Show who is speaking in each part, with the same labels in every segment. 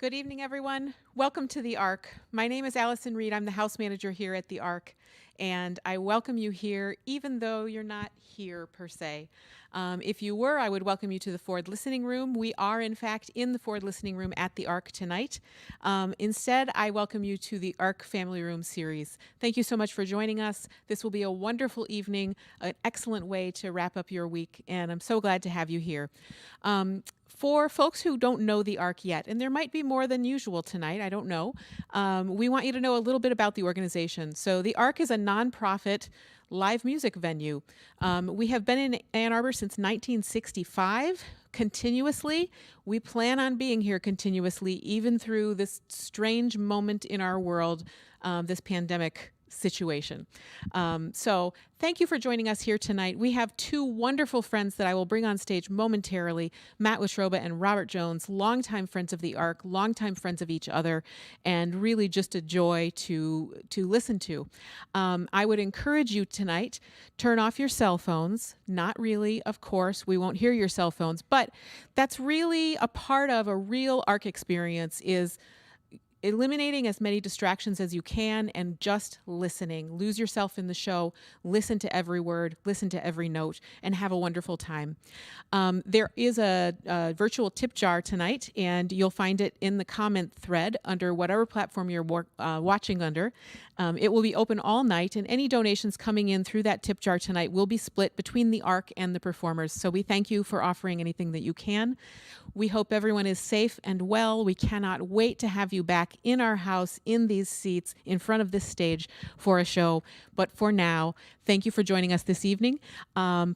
Speaker 1: Good evening, everyone. Welcome to the Ark. My name is Allison Reed. I'm the house manager here at the Ark, and I welcome you here, even though you're not here per se. If you were, I would welcome you to the Ford Listening Room. We are, in fact, in the Ford Listening Room at the Ark tonight. Instead, I welcome you to the Ark Family Room series. Thank you so much for joining us. This will be a wonderful evening, an excellent way to wrap up your week, and I'm so glad to have you here. For folks who don't know the Ark yet, and there might be more than usual tonight, I don't know, we want you to know a little bit about the organization. So the Ark is a nonprofit live music venue. We have been in Ann Arbor since 1965, continuously. We plan on being here continuously, even through this strange moment in our world, this pandemic situation. So thank you for joining us here tonight. We have two wonderful friends that I will bring on stage momentarily, Matt Wachroba and Robert Jones, longtime friends of the Ark, longtime friends of each other, and really just a joy to listen to. I would encourage you tonight, turn off your cell phones. Not really, of course, we won't hear your cell phones, but that's really a part of a real Ark experience, is eliminating as many distractions as you can and just listening. Lose yourself in the show, listen to every word, listen to every note, and have a wonderful time. There is a virtual tip jar tonight, and you'll find it in the comment thread under whatever platform you're watching under. It will be open all night, and any donations coming in through that tip jar tonight will be split between the Ark and the performers. So we thank you for offering anything that you can. We hope everyone is safe and well. We cannot wait to have you back in our house, in these seats, in front of this stage for a show. But for now, thank you for joining us this evening.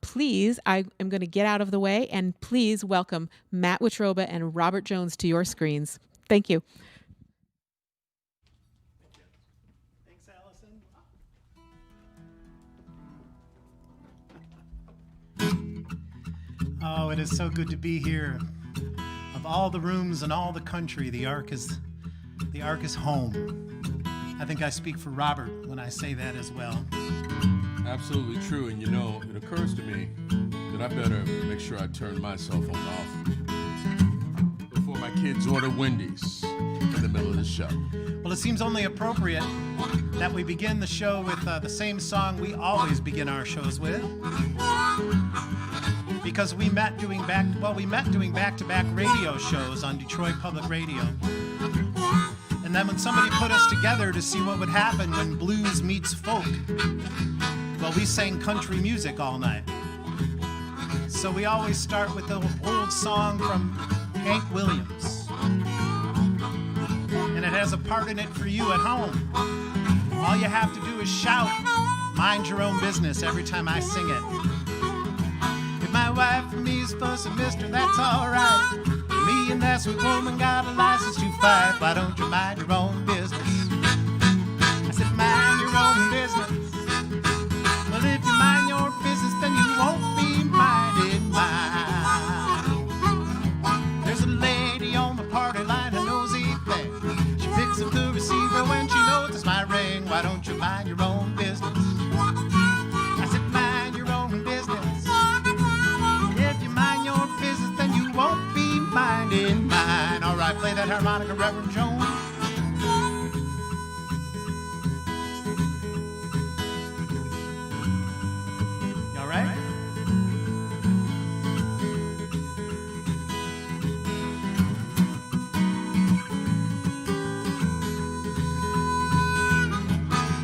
Speaker 1: Please, I am going to get out of the way, and please welcome Matt Wachroba and Robert Jones to your screens. Thank you.
Speaker 2: Thanks, Allison. Oh, it is so good to be here. Of all the rooms in all the country, the Ark is home. I think I speak for Robert when I say that as well.
Speaker 3: Absolutely true, and you know, it occurs to me that I better make sure I turn my cell phone off before my kids order Wendy's in the middle of the show.
Speaker 2: Well, it seems only appropriate that we begin the show with the same song we always begin our shows with. Because we met doing back-to-back radio shows on Detroit Public Radio. And then when somebody put us together to see what would happen when blues meets folk, well, we sang country music all night. So we always start with the old song from Hank Williams. And it has a part in it for you at home. All you have to do is shout, "Mind your own business," every time I sing it. If my wife and me's fussing, mister, that's all right. Me and that sweet woman got a license to fight. Why don't you mind your own business? I said, mind your own business. Well, if you mind your business, then you won't be minding mine. There's a lady on the party line who knows everything. She picks up the receiver when she knows it's my ring. Why don't you mind your own business? I said, mind your own business. If you mind your business, then you won't be minding mine. All right, play that harmonica, Reverend Jones. You all right?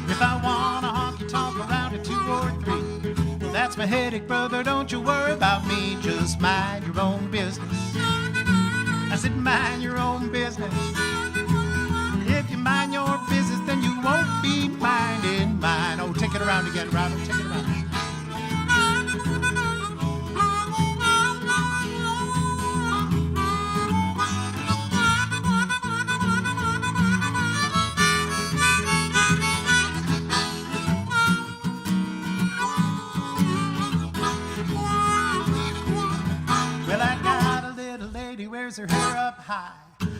Speaker 2: If I want a honky tonk around a 2 or 3, well, that's my headache, brother. Don't you worry about me. Just mind your own business. I said, mind your own business. If you mind your business, then you won't be minding mine. Oh, take it around again, Robert. Take it around. Well, I got a little lady, wears her hair up high.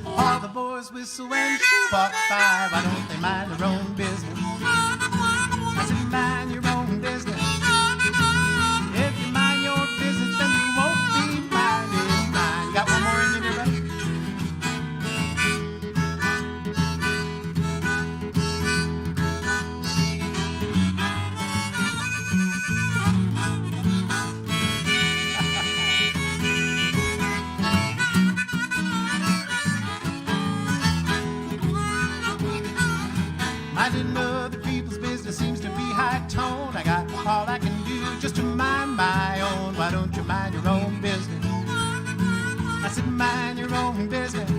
Speaker 2: All the boys whistle when she walks by. Why don't they mind their own business? I said, mind your own business. If you mind your business, then you won't be minding mine. Got one more in you, everybody? my own. Why don't you mind your own business? I said, mind your own business.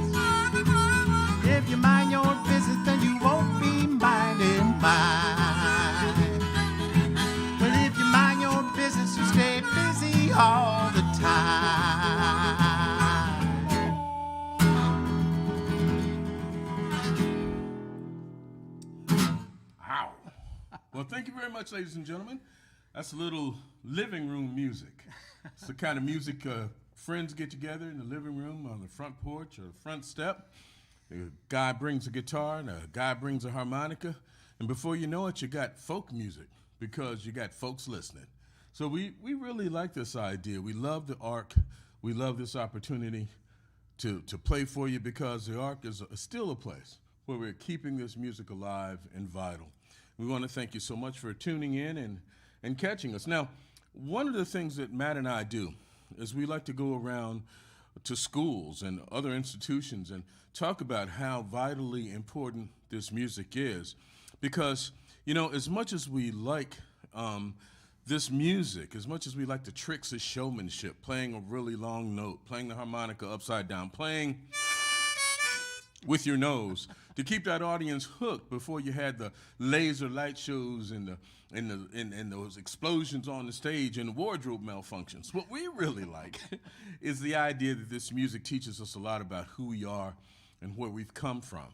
Speaker 2: If you mind your business, then you won't be minding mine. Well, if you mind your business, you stay busy all the time.
Speaker 3: Wow. Well, thank you very much, ladies and gentlemen. That's a little living room music. It's the kind of music friends get together in the living room, on the front porch or the front step. The guy brings a guitar and a guy brings a harmonica. And before you know it, you got folk music because you got folks listening. So we really like this idea. We love the ARC. We love this opportunity to play for you because the ARC is still a place where we're keeping this music alive and vital. We want to thank you so much for tuning in and catching us. Now, one of the things that Matt and I do is we like to go around to schools and other institutions and talk about how vitally important this music is. Because, you know, as much as we like this music, as much as we like the tricks of showmanship, playing a really long note, playing the harmonica upside down, playing with your nose to keep that audience hooked before you had the laser light shows and those explosions on the stage and wardrobe malfunctions. What we really like is the idea that this music teaches us a lot about who we are and where we've come from.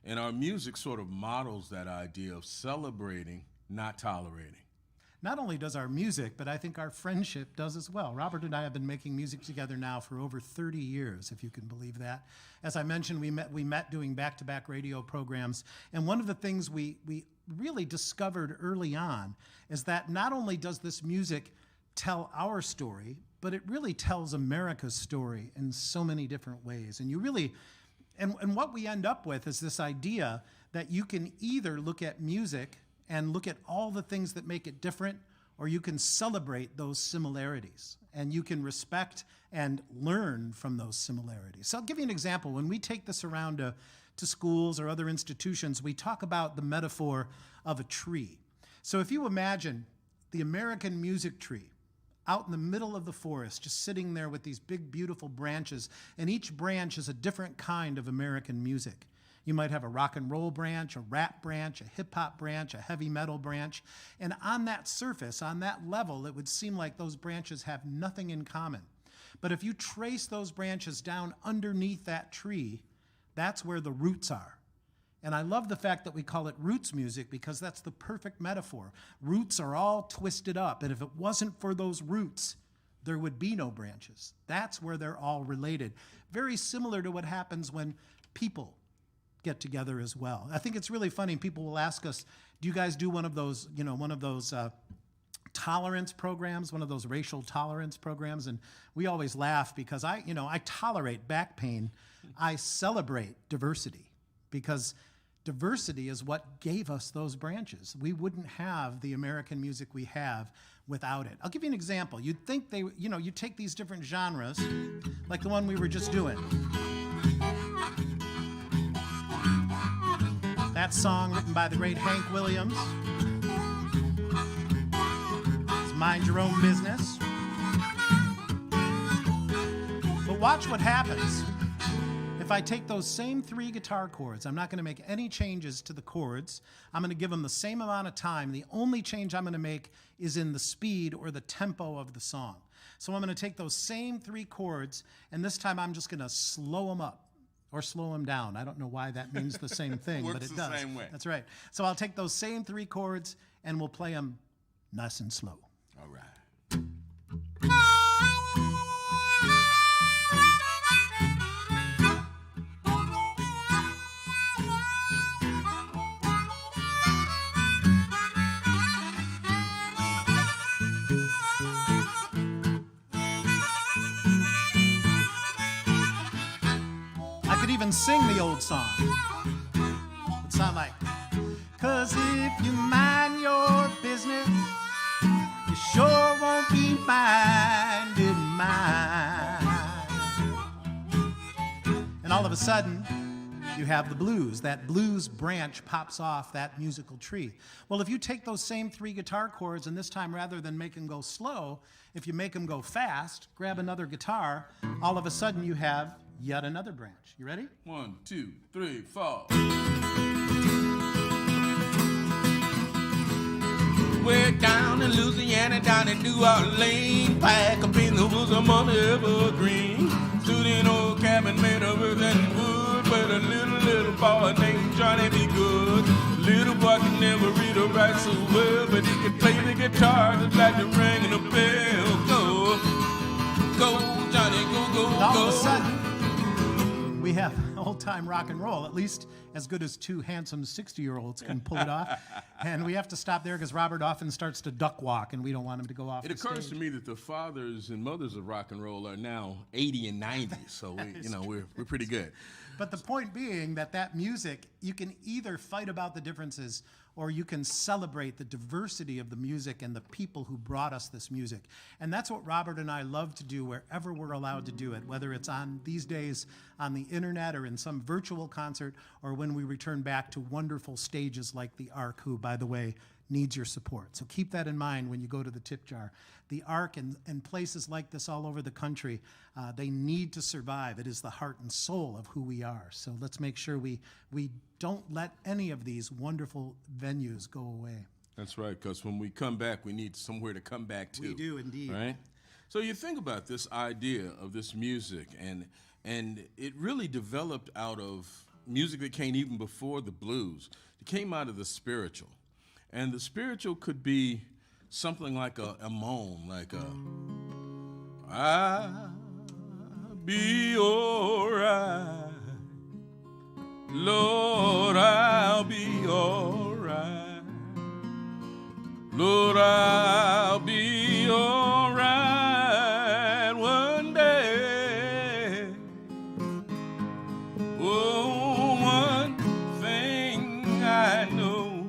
Speaker 3: And our music sort of models that idea of celebrating, not tolerating.
Speaker 2: Not only does our music, but I think our friendship does as well. Robert and I have been making music together now for over 30 years, if you can believe that. As I mentioned, we met doing back-to-back radio programs, and one of the things we really discovered early on is that not only does this music tell our story, but it really tells America's story in so many different ways. And you really, and what we end up with is this idea that you can either look at music and look at all the things that make it different, or you can celebrate those similarities, and you can respect and learn from those similarities. So I'll give you an example. When we take this around to schools or other institutions, we talk about the metaphor of a tree. So if you imagine the American music tree out in the middle of the forest, just sitting there with these big, beautiful branches, and each branch is a different kind of American music. You might have a rock and roll branch, a rap branch, a hip hop branch, a heavy metal branch. And on that surface, on that level, it would seem like those branches have nothing in common. But if you trace those branches down underneath that tree, that's where the roots are. And I love the fact that we call it roots music because that's the perfect metaphor. Roots are all twisted up, and if it wasn't for those roots, there would be no branches. That's where they're all related. Very similar to what happens when people get together as well. I think it's really funny. People will ask us, do you guys do one of those tolerance programs, one of those racial tolerance programs? And we always laugh because I tolerate back pain. I celebrate diversity because diversity is what gave us those branches. We wouldn't have the American music we have without it. I'll give you an example. You'd think you take these different genres, like the one we were just doing. That song written by the great Hank Williams. It's Mind Your Own Business. But watch what happens. If I take those same 3 guitar chords, I'm not going to make any changes to the chords. I'm going to give them the same amount of time. The only change I'm going to make is in the speed or the tempo of the song. So I'm going to take those same 3 chords, and this time I'm just going to slow them up. Or slow them down. I don't know why that means the same thing, but it does.
Speaker 3: Works the same way.
Speaker 2: That's right. So I'll take those same 3 chords and we'll play them nice and slow.
Speaker 3: All right.
Speaker 2: Even sing the old song. It sounds like, 'cause if you mind your business, you sure won't be minding mine. And all of a sudden, you have the blues. That blues branch pops off that musical tree. Well, if you take those same 3 guitar chords, and this time rather than make them go slow, if you make them go fast, grab another guitar, all of a sudden you have yet another branch. You ready?
Speaker 3: 1, 2, 3, 4. Way down in Louisiana, down in New Orleans, back up in the woods among the evergreen, stood in old cabin made of earth and wood, but a little boy named Johnny B. Good. Little boy could never read or write so well, but he could play the guitar just like the ringing a bell. Go, go, Johnny, go, go,
Speaker 2: And all
Speaker 3: go.
Speaker 2: of a sudden, we have old-time rock and roll, at least as good as 2 handsome 60-year-olds can pull it off. And we have to stop there because Robert often starts to duck walk, and we don't want him to go off
Speaker 3: It
Speaker 2: the
Speaker 3: occurs
Speaker 2: stage.
Speaker 3: to me that the fathers and mothers of rock and roll are now 80 and 90, so we're pretty good.
Speaker 2: But the point being that music, you can either fight about the differences or you can celebrate the diversity of the music and the people who brought us this music. And that's what Robert and I love to do wherever we're allowed to do it, whether it's on these days on the internet or in some virtual concert, or when we return back to wonderful stages like the Ark, who, by the way, needs your support. So keep that in mind when you go to the tip jar. The Ark and places like this all over the country, they need to survive. It is the heart and soul of who we are. So let's make sure we don't let any of these wonderful venues go away.
Speaker 3: That's right, because when we come back, we need somewhere to come back to.
Speaker 2: We do indeed.
Speaker 3: Right? So you think about this idea of this music, and it really developed out of music that came even before the blues. It came out of the spiritual. And the spiritual could be something like a moan, like I'll be all right. Lord, I'll be all right. Lord, I'll be all right one day. Oh, one thing I know,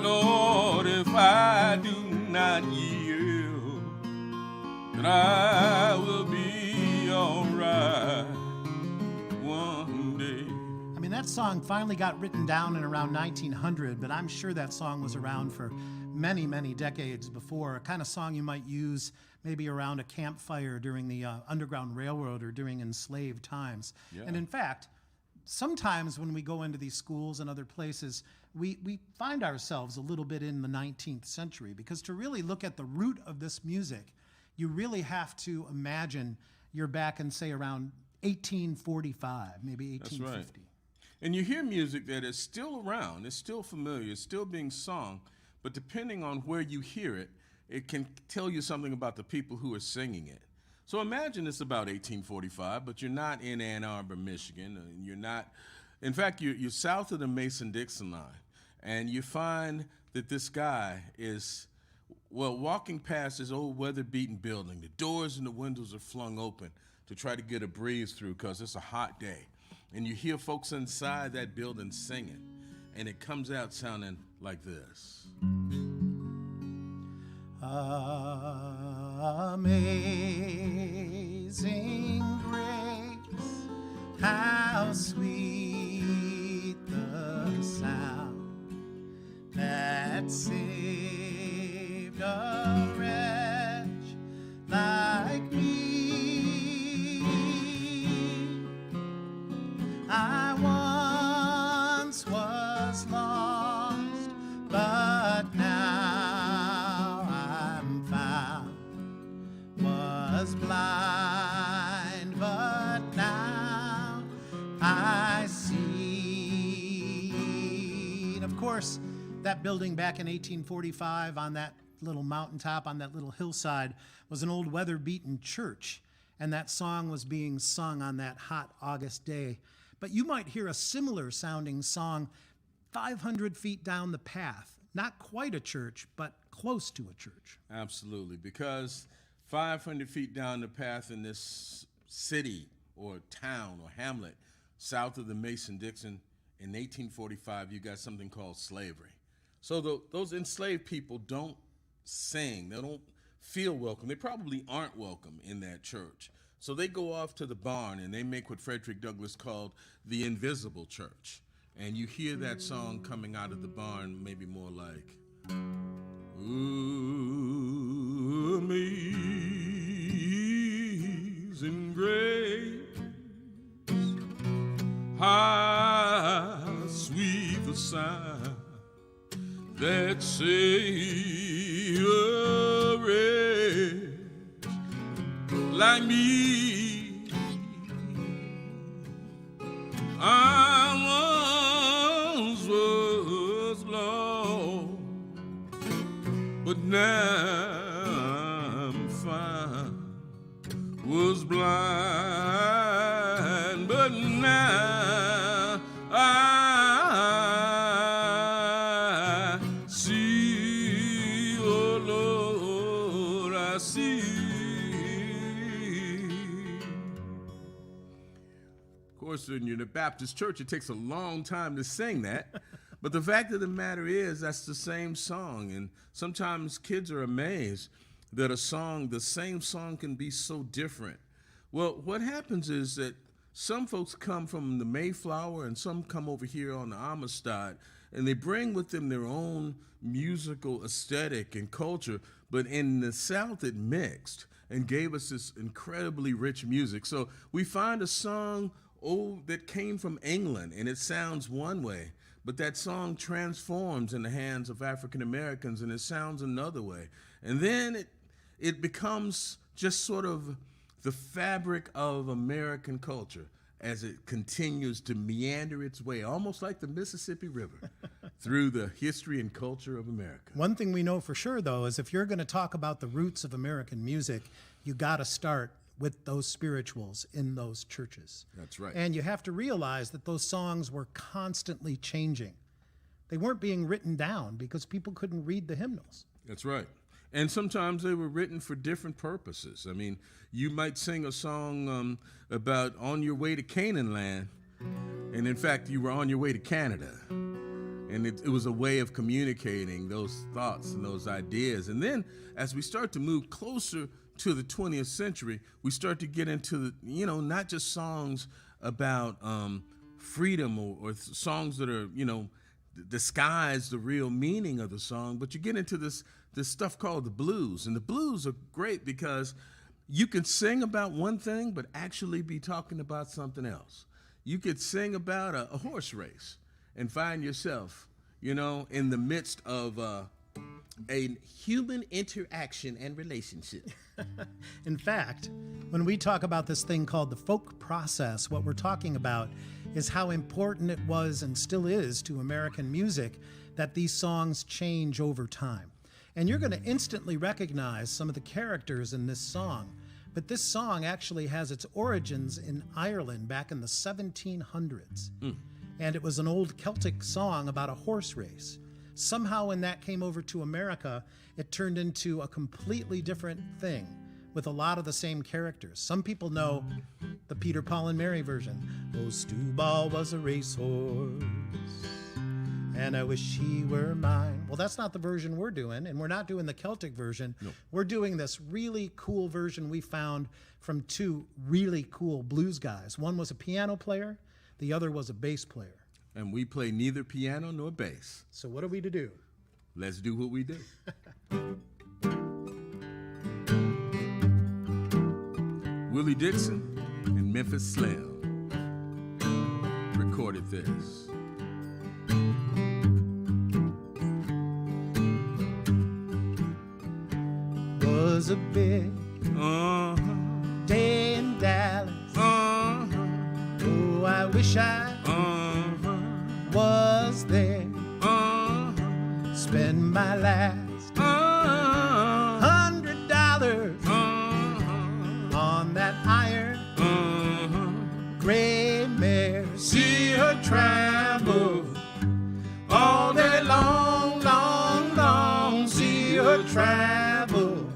Speaker 3: Lord, if I do not yield, then I will be all right one day.
Speaker 2: I mean, that song finally got written down in around 1900, but I'm sure that song was around for many, many decades before. A kind of song you might use maybe around a campfire during the Underground Railroad or during enslaved times.
Speaker 3: Yeah.
Speaker 2: And in fact, sometimes when we go into these schools and other places, we find ourselves a little bit in the 19th century, because to really look at the root of this music, you really have to imagine you're back in, say, around 1845, maybe 1850.
Speaker 3: That's right. And you hear music that is still around, it's still familiar, it's still being sung, but depending on where you hear it, it can tell you something about the people who are singing it. So imagine it's about 1845, but you're not in Ann Arbor, Michigan, and you're not, in fact, you're south of the Mason-Dixon line, and you find that this guy is, well, walking past this old weather-beaten building. The doors and the windows are flung open to try to get a breeze through because it's a hot day. And you hear folks inside that building singing, and it comes out sounding like this.
Speaker 2: Amazing grace, how sweet the sound that saved a wretch like me. I once was lost, but now I'm found. Was blind, but now I see. And of course, that building back in 1845 on that little mountaintop, on that little hillside, was an old weather-beaten church. And that song was being sung on that hot August day. But you might hear a similar sounding song 500 feet down the path. Not quite a church, but close to a church.
Speaker 3: Absolutely, because 500 feet down the path in this city or town or hamlet south of the Mason-Dixon in 1845, you got something called slavery. So those enslaved people don't sing. They don't feel welcome. They probably aren't welcome in that church. So they go off to the barn and they make what Frederick Douglass called the invisible church. And you hear that song coming out of the barn, maybe more like, Amazing Grace, how sweet the sound that saved a wretch like me. I once was lost, but now I'm found. Was blind, but now I see. Oh Lord, I see. Of course, when you're in a Baptist church, it takes a long time to sing that. But the fact of the matter is, that's the same song. And sometimes kids are amazed that the same song can be so different. Well, what happens is that some folks come from the Mayflower and some come over here on the Amistad, and they bring with them their own musical aesthetic and culture. But in the South, it mixed and gave us this incredibly rich music. So we find a song that came from England, and it sounds one way, but that song transforms in the hands of African Americans, and it sounds another way. And then it becomes just sort of the fabric of American culture as it continues to meander its way, almost like the Mississippi River, through the history and culture of America.
Speaker 2: One thing we know for sure, though, is if you're going to talk about the roots of American music, you got to start with those spirituals in those churches.
Speaker 3: That's right.
Speaker 2: And you have to realize that those songs were constantly changing. They weren't being written down because people couldn't read the hymnals.
Speaker 3: That's right. And sometimes they were written for different purposes. I mean, you might sing a song about on your way to Canaan land, and in fact, you were on your way to Canada. And it was a way of communicating those thoughts and those ideas. And then as we start to move closer to the 20th century, we start to get into, not just songs about freedom or songs that are, disguise the real meaning of the song, but you get into this stuff called the blues. And the blues are great because you can sing about one thing, but actually be talking about something else. You could sing about a horse race and find yourself, in the midst of a human interaction and relationship.
Speaker 2: In fact, when we talk about this thing called the folk process, what we're talking about is how important it was and still is to American music that these songs change over time. And you're going to instantly recognize some of the characters in this song. But this song actually has its origins in Ireland back in the 1700s. And it was an old Celtic song about a horse race. Somehow when that came over to America, it turned into a completely different thing with a lot of the same characters. Some people know the Peter, Paul, and Mary version. Oh, Stubal was a racehorse, and I wish he were mine. Well, that's not the version we're doing, and we're not doing the Celtic version.
Speaker 3: No.
Speaker 2: We're doing this really cool version we found from two really cool blues guys. One was a piano player, the other was a bass player.
Speaker 3: And we play neither piano nor bass.
Speaker 2: So what are we to do?
Speaker 3: Let's do what we do. Willie Dixon and Memphis Slim recorded this.
Speaker 2: Was a big day in Dallas. Oh, I wish I was there. Spend my last $100 on that iron gray mare. See her travel all day long, long, long. See her travel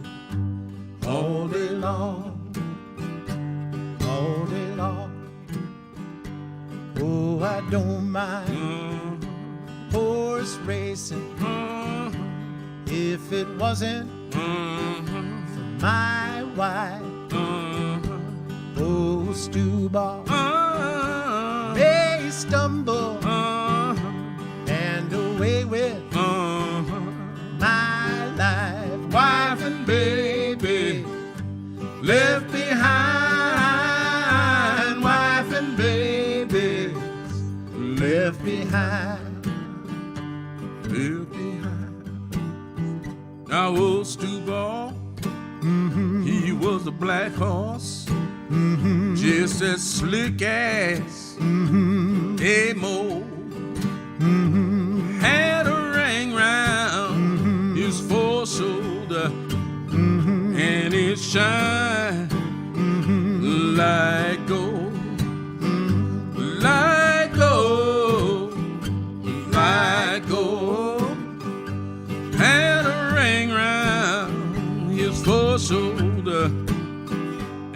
Speaker 2: all day long, all day long. Oh, I don't mind horse racing if it wasn't for my wife. old stew ball may stumble and away with my life, wife and baby left behind, wife and baby left behind,
Speaker 3: left behind. Now old stew ball, he was a black horse, just as slick as a mole. Had a ring round his foreshoulder, and it shined like gold, like gold, like gold. Had a ring round his foreshoulder,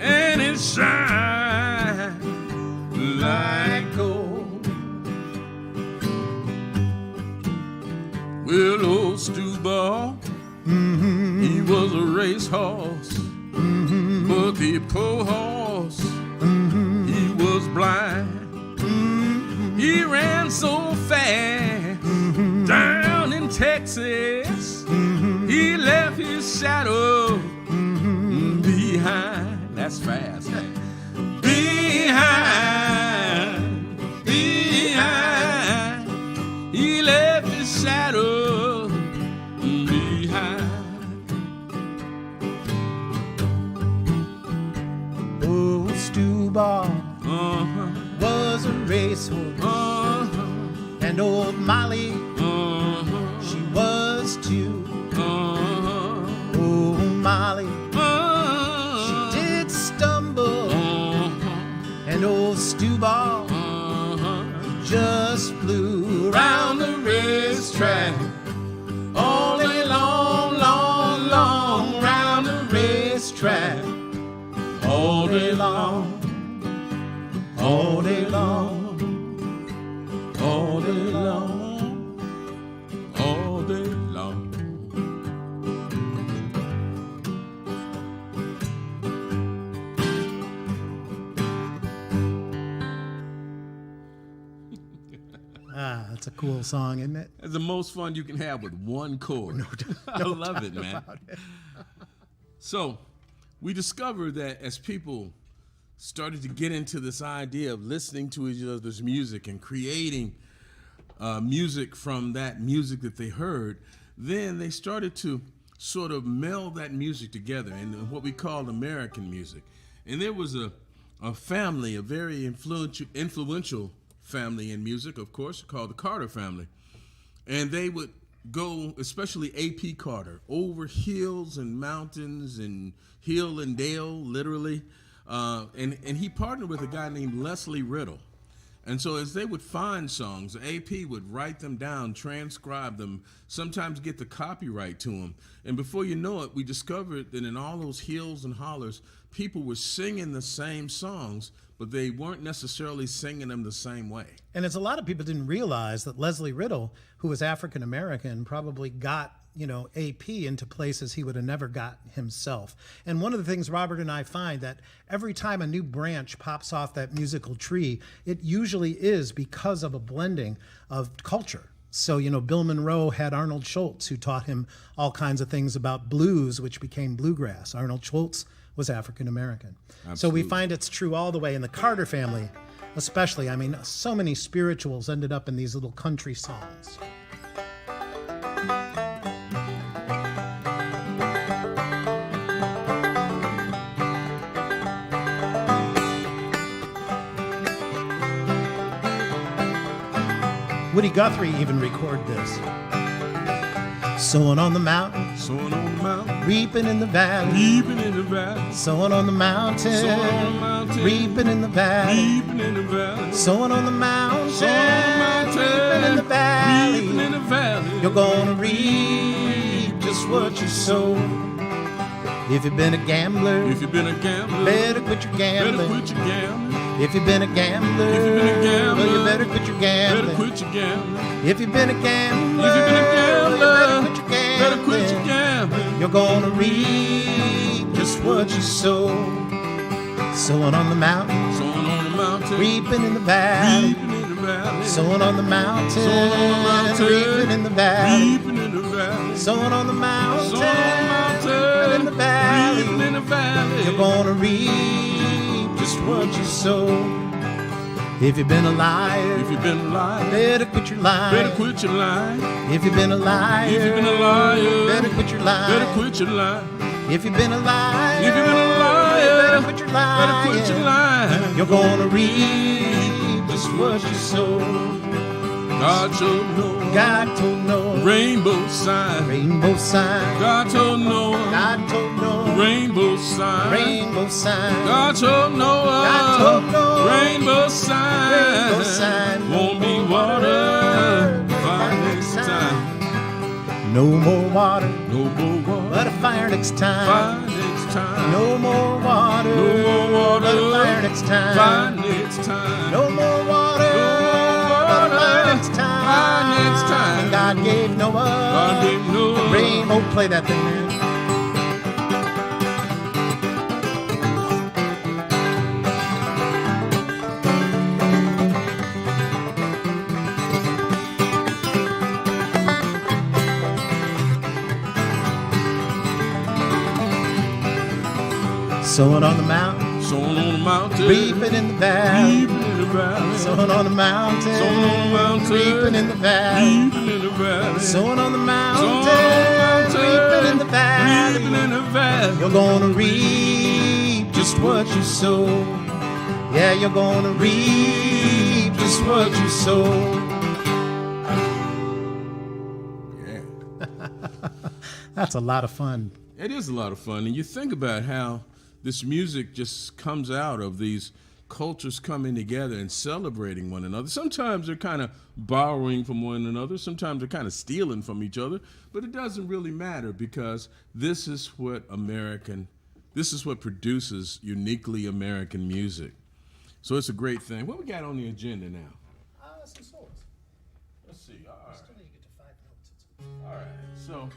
Speaker 3: and it shined like gold. Well, old stew ball, he was a racehorse, but the poor horse, he was blind. He ran so fast down in Texas, he left his shadow behind. That's fast, man. Behind, behind, he left his shadow behind.
Speaker 2: old stew ball was a racehorse, and old Molly, she was too. Oh, Molly, she did stumble, and old stew ball just flew around the racetrack all day long, long, long, round the racetrack all day long, all day long,
Speaker 3: All day long, all day long.
Speaker 2: Ah, that's a cool song, isn't it?
Speaker 3: That's the most fun you can have with one chord. I love it, man. So, we discovered that as people started to get into this idea of listening to each other's music and creating music from that music that they heard, then they started to sort of meld that music together in what we call American music. And there was a family, a very influential family in music, of course, called the Carter family. And they would go, especially A.P. Carter, over hills and mountains and hill and dale, literally. And he partnered with a guy named Leslie Riddle. And so as they would find songs, AP would write them down, transcribe them, sometimes get the copyright to them. And before you know it, we discovered that in all those hills and hollers, people were singing the same songs, but they weren't necessarily singing them the same way.
Speaker 2: And as a lot of people didn't realize that Leslie Riddle, who was African American, probably got, AP into places he would have never got himself. And one of the things Robert and I find that every time a new branch pops off that musical tree, it usually is because of a blending of culture. So, Bill Monroe had Arnold Schultz, who taught him all kinds of things about blues, which became bluegrass. Arnold Schultz was African American. So we find it's true all the way in the Carter family, especially. I mean, so many spirituals ended up in these little country songs. Woody Guthrie even recorded this. Sowing on the mountain,
Speaker 3: Sowing on the mountain,
Speaker 2: reaping in the valley.
Speaker 3: reaping in the valley,
Speaker 2: Sowing on the mountain,
Speaker 3: Sowing on the mountain,
Speaker 2: reaping in the valley.
Speaker 3: reaping in the valley,
Speaker 2: Sowing on the mountain,
Speaker 3: Sowing on the mountain,
Speaker 2: reaping in the valley.
Speaker 3: reaping in the valley.
Speaker 2: You're gonna reap just what you sow. If you've been a gambler,
Speaker 3: If you've been a gambler,
Speaker 2: better quit your
Speaker 3: better
Speaker 2: gambling.
Speaker 3: quit your gambling.
Speaker 2: If you've been a gambler,
Speaker 3: If you've been a gambler,
Speaker 2: well, you better quit your
Speaker 3: Better
Speaker 2: gambling.
Speaker 3: quit your gambling.
Speaker 2: If you've been a gambler,
Speaker 3: If you've been a
Speaker 2: you
Speaker 3: gambler,
Speaker 2: better quit your
Speaker 3: better quit your
Speaker 2: gambling.
Speaker 3: gambling.
Speaker 2: You're gonna reap just what you sow. Sowing on the mountain,
Speaker 3: sowing on the mountain,
Speaker 2: reaping in the valley.
Speaker 3: reaping in the valley,
Speaker 2: Sowing on the mountain,
Speaker 3: sowing on the mountain,
Speaker 2: reaping in the valley.
Speaker 3: reaping in the valley,
Speaker 2: Sowing on the mountain,
Speaker 3: sowing on the mountain,
Speaker 2: reaping in the valley.
Speaker 3: reaping in the valley.
Speaker 2: You're gonna reap just what you sow. If you've been a liar,
Speaker 3: If you've been a liar,
Speaker 2: better quit your lying.
Speaker 3: better quit your lying.
Speaker 2: If you've been a liar,
Speaker 3: If you've been a liar,
Speaker 2: better quit your lying.
Speaker 3: better quit your lying.
Speaker 2: If you've been a liar,
Speaker 3: If you've been a liar,
Speaker 2: better quit your lying.
Speaker 3: better quit your lying.
Speaker 2: You're gonna reap just what you sow.
Speaker 3: God told Noah,
Speaker 2: God told Noah,
Speaker 3: rainbow sign.
Speaker 2: rainbow sign.
Speaker 3: God told Noah,
Speaker 2: God told Noah,
Speaker 3: rainbow sign.
Speaker 2: rainbow sign.
Speaker 3: God told Noah,
Speaker 2: God told Noah,
Speaker 3: rainbow sign.
Speaker 2: rainbow sign.
Speaker 3: Won't be water by next time.
Speaker 2: No more water,
Speaker 3: No more water
Speaker 2: but a fire next time.
Speaker 3: by next time.
Speaker 2: No more water,
Speaker 3: No more water
Speaker 2: but a fire next time.
Speaker 3: by next time.
Speaker 2: No more water, but a fire next time.
Speaker 3: by next time.
Speaker 2: And God gave Noah,
Speaker 3: God gave Noah
Speaker 2: rainbow. Play that thing, man. Sowing on the mountain,
Speaker 3: sowing on the mountain,
Speaker 2: reaping in the valley.
Speaker 3: reaping in the valley,
Speaker 2: Sowing on the mountain,
Speaker 3: sowing on the mountain,
Speaker 2: reaping in the valley.
Speaker 3: reaping in the valley,
Speaker 2: Sowing on the mountain,
Speaker 3: sowing on the mountain,
Speaker 2: reaping in the valley.
Speaker 3: reaping in the valley.
Speaker 2: You're gonna reap just what you sow. Yeah, you're gonna reap just what you sow.
Speaker 3: Yeah,
Speaker 2: That's a lot of fun.
Speaker 3: it is a lot of fun, and you think about how this music just comes out of these cultures coming together and celebrating one another. Sometimes they're kind of borrowing from one another. Sometimes they're kind of stealing from each other. But it doesn't really matter because this is what produces uniquely American music. So it's a great thing. What we got on the agenda now?
Speaker 2: Some souls.
Speaker 3: Let's see. All right.
Speaker 2: Still need to get to 5 notes.
Speaker 3: All right. So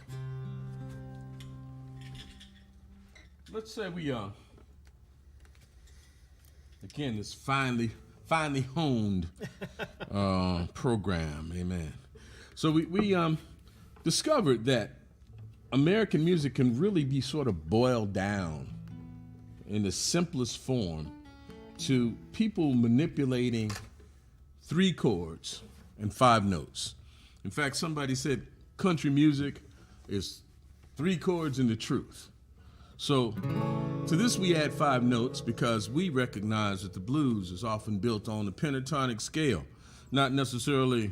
Speaker 3: let's say we again this finely honed program. Amen. So we discovered that American music can really be sort of boiled down in the simplest form to people manipulating 3 chords and 5 notes. In fact, somebody said country music is 3 chords and the truth. So to this we add 5 notes because we recognize that the blues is often built on the pentatonic scale, not necessarily,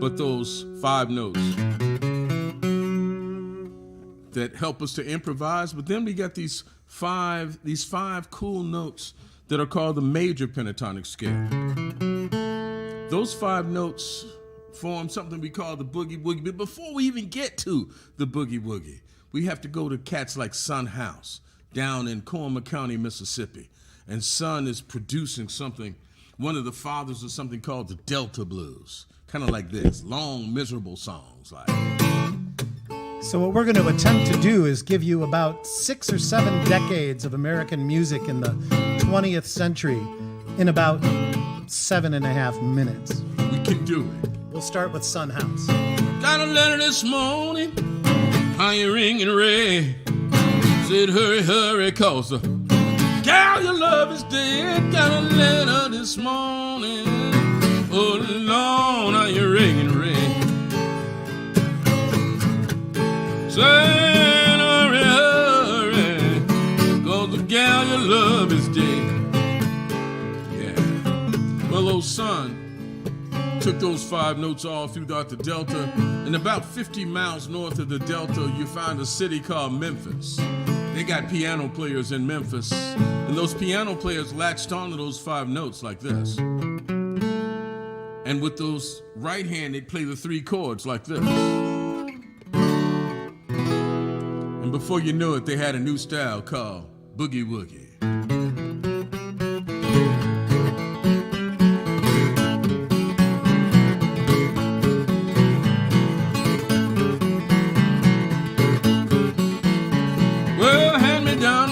Speaker 3: but those 5 notes that help us to improvise. But then we got these five cool notes that are called the major pentatonic scale. Those 5 notes form something we call the boogie woogie. But before we even get to the boogie woogie, we have to go to cats like Son House down in Coahoma County, Mississippi. And Son is producing something, one of the fathers of something called the Delta Blues. Kind of like this, long, miserable songs like.
Speaker 2: So what we're going to attempt to do is give you about 6 or 7 decades of American music in the 20th century in about 7.5 minutes.
Speaker 3: We can do it.
Speaker 2: We'll start with Son House.
Speaker 3: Got a letter this morning, how you ringing red? Said hurry, hurry, cause the gal you love is dead. Got a letter this morning, oh Lord, how you ringing red? Said hurry, hurry, cause the gal you love is dead. Yeah, well, old Son took those 5 notes all throughout the Delta, and about 50 miles north of the Delta, you find a city called Memphis. They got piano players in Memphis, and those piano players latched onto those 5 notes like this. And with those right hand, they'd play the 3 chords like this. And before you knew it, they had a new style called boogie woogie. Well, hand me down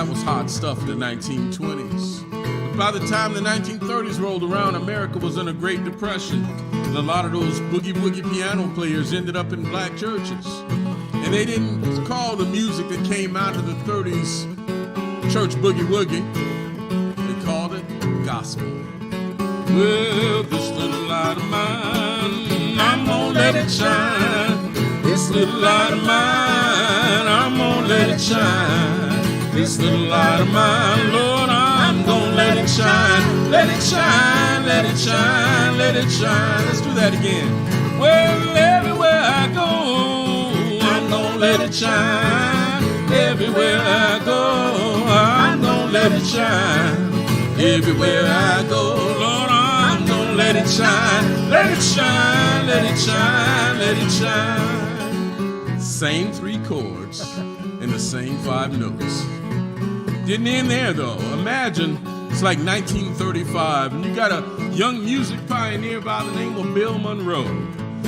Speaker 3: that was hot stuff in the 1920s. But by the time the 1930s rolled around, America was in a Great Depression. And a lot of those boogie-woogie piano players ended up in black churches. And they didn't call the music that came out of the 30s church boogie-woogie. They called it gospel. Well, this little light of mine, I'm gonna let it shine. This little light of mine, I'm gonna let it shine. This little light of mine, Lord, I'm gonna let it shine. Let it shine, let it shine, let it shine. Let's do that again. Well, everywhere I go, I'm gonna let it shine. Everywhere I go, I'm gonna let it shine. Everywhere I go, Lord, I'm gonna let it shine. Let it shine, let it shine, let it shine. Same 3 chords and the same 5 notes. Didn't end there though. Imagine it's like 1935 and you got a young music pioneer by the name of Bill Monroe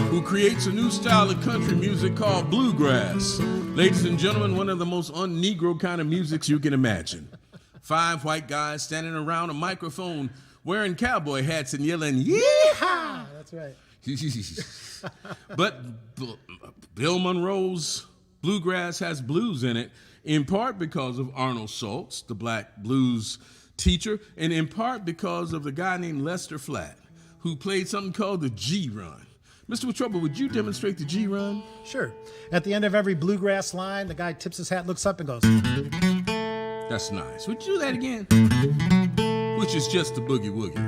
Speaker 3: who creates a new style of country music called bluegrass. Ladies and gentlemen, one of the most un-Negro kind of musics you can imagine. 5 white guys standing around a microphone wearing cowboy hats and yelling, "Yeehaw!"
Speaker 2: That's right.
Speaker 3: But Bill Monroe's bluegrass has blues in it, in part because of Arnold Schultz, the black blues teacher, and in part because of the guy named Lester Flatt, who played something called the G-Run. Mr. Witrouble, would you demonstrate the G-Run?
Speaker 2: Sure. At the end of every bluegrass line, the guy tips his hat, looks up, and goes.
Speaker 3: That's nice. Would you do that again? Which is just the boogie-woogie,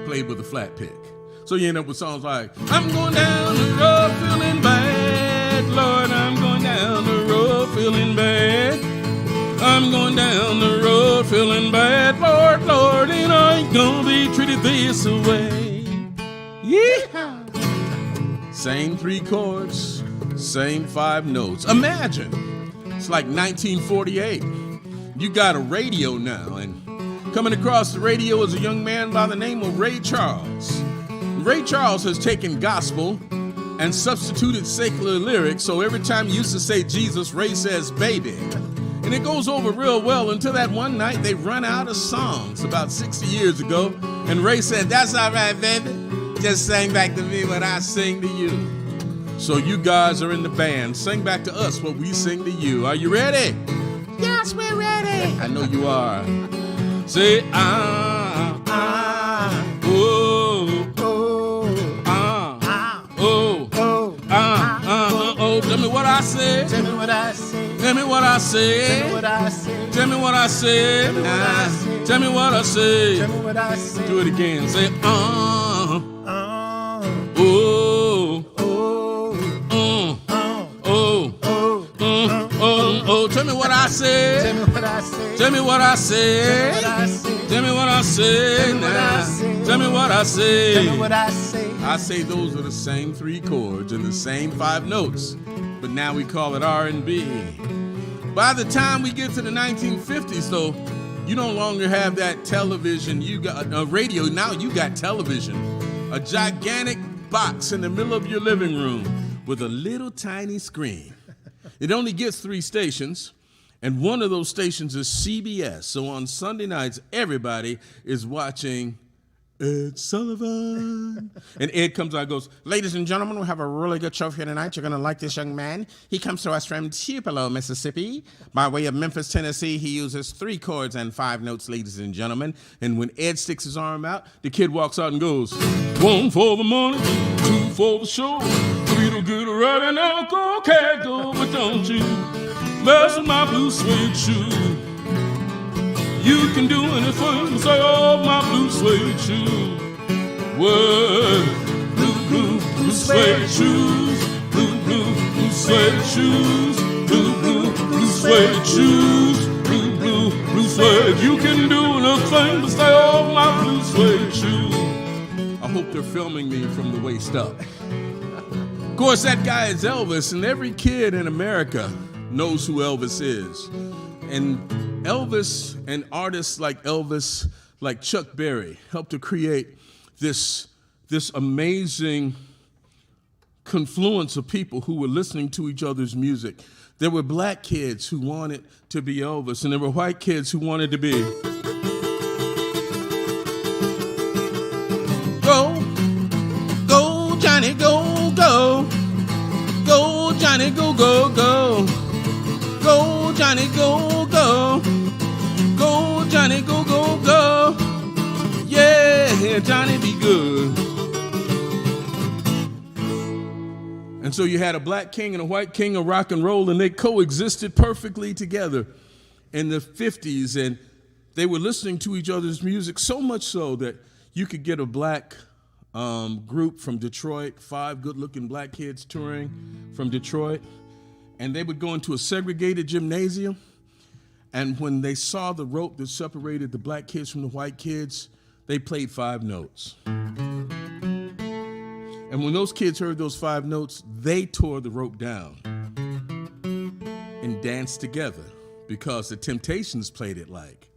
Speaker 3: played with a flat pick. So you end up with songs like, I'm going down the road feeling bad, Lord, I'm going down the road feeling bad. I'm going down the road feeling bad, Lord, Lord, and I ain't gonna be treated this way. Yeah. Same 3 chords, same 5 notes. Imagine, it's like 1948. You got a radio now, and coming across the radio is a young man by the name of Ray Charles. Ray Charles has taken gospel and substituted secular lyrics, so every time you used to say Jesus, Ray says baby. And it goes over real well until that one night they run out of songs about 60 years ago, and Ray said, that's all right, baby. Just sing back to me what I sing to you. So you guys are in the band. Sing back to us what we sing to you. Are you ready?
Speaker 1: Yes, we're ready.
Speaker 3: I know you are. Say, oh, tell me what I said.
Speaker 2: Tell me what I say.
Speaker 3: Tell me what I said.
Speaker 2: Tell me what I say.
Speaker 3: Tell me what I said. Tell me what I said.
Speaker 2: Tell me what I say.
Speaker 3: Do it again. Say, oh, tell me what I said.
Speaker 2: Tell me what I say.
Speaker 3: Tell me what I said. Tell me what I said. Tell me what I said.
Speaker 2: Tell me what I say.
Speaker 3: I say those are the same 3 chords and the same 5 notes, but now we call it R&B. By the time we get to the 1950s, though, you no longer have that television. You got a radio. Now you got television, a gigantic box in the middle of your living room with a little tiny screen. It only gets 3 stations, and one of those stations is CBS. So on Sunday nights, everybody is watching Ed Sullivan. And Ed comes out and goes, ladies and gentlemen, we have a really good show here tonight. You're going to like this young man. He comes to us from Tupelo, Mississippi. By way of Memphis, Tennessee, he uses 3 chords and 5 notes, ladies and gentlemen. And when Ed sticks his arm out, the kid walks out and goes, 1 for the money, 2 for the show, 3 to get a ride and alcohol can't go, but don't you mess with my blue suede shoe. You can do anything, say, oh, my blue suede shoes. Word, blue suede shoes. Blue suede shoes. Blue suede shoes. Blue suede. You can do anything, but say, oh, my blue suede shoes. I hope they're filming me from the waist up. Of course, that guy is Elvis, and every kid in America knows who Elvis is. And Elvis and artists like Elvis, like Chuck Berry, helped to create this amazing confluence of people who were listening to each other's music. There were black kids who wanted to be Elvis, and there were white kids who wanted to be. Go, go, Johnny, go, go. Go, Johnny, go, go, go. Go, Johnny, go, go. Go, Johnny, go, go, go. Yeah, Johnny, be good. And so you had a black king and a white king of rock and roll, and they coexisted perfectly together in the 50s. And they were listening to each other's music so much so that you could get a black group from Detroit, 5 good-looking black kids touring from Detroit, and they would go into a segregated gymnasium, and when they saw the rope that separated the black kids from the white kids, they played 5 notes. And when those kids heard those 5 notes, they tore the rope down and danced together because the Temptations played it like.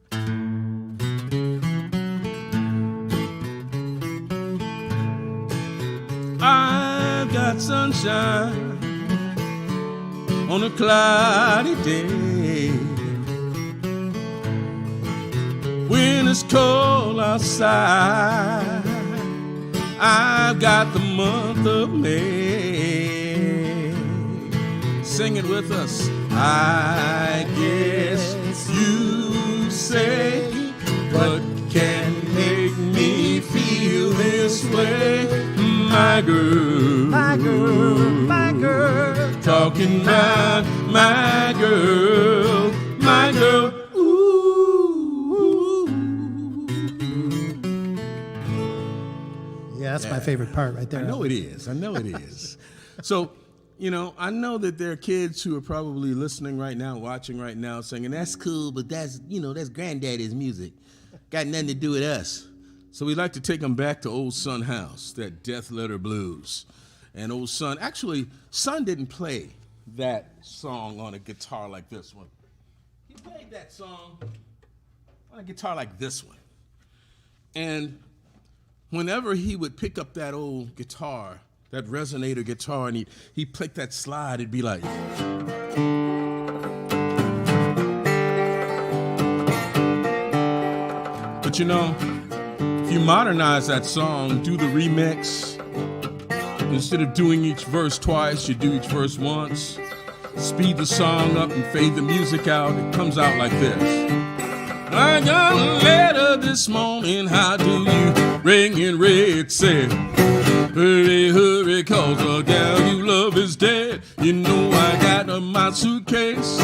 Speaker 3: I've got sunshine on a cloudy day. When it's cold outside, I've got the month of May. Sing it with us. I guess you say what can make me feel this way. My girl, my girl, my girl, talking about my girl, my girl. Ooh.
Speaker 4: Yeah, that's my favorite part right there.
Speaker 3: I know it is. I know it is. So, you know, I know that there are kids who are probably listening right now, watching right now, saying, that's cool, but that's, you know, that's granddaddy's music. Got nothing to do with us. So we'd like to take them back to Old Son House, that Death Letter Blues. And Old Son, actually, Son didn't play that song on a guitar like this one. He played that song on a guitar like this one. And whenever he would pick up that old guitar, that resonator guitar, and he'd pick that slide, it'd be like. But you know, if you modernize that song, do the remix, instead of doing each verse twice, you do each verse once, speed the song up and fade the music out, it comes out like this. I got a letter this morning, how do you ring in red, said, hurry, hurry, cause the gal you love is dead. You know I got my suitcase,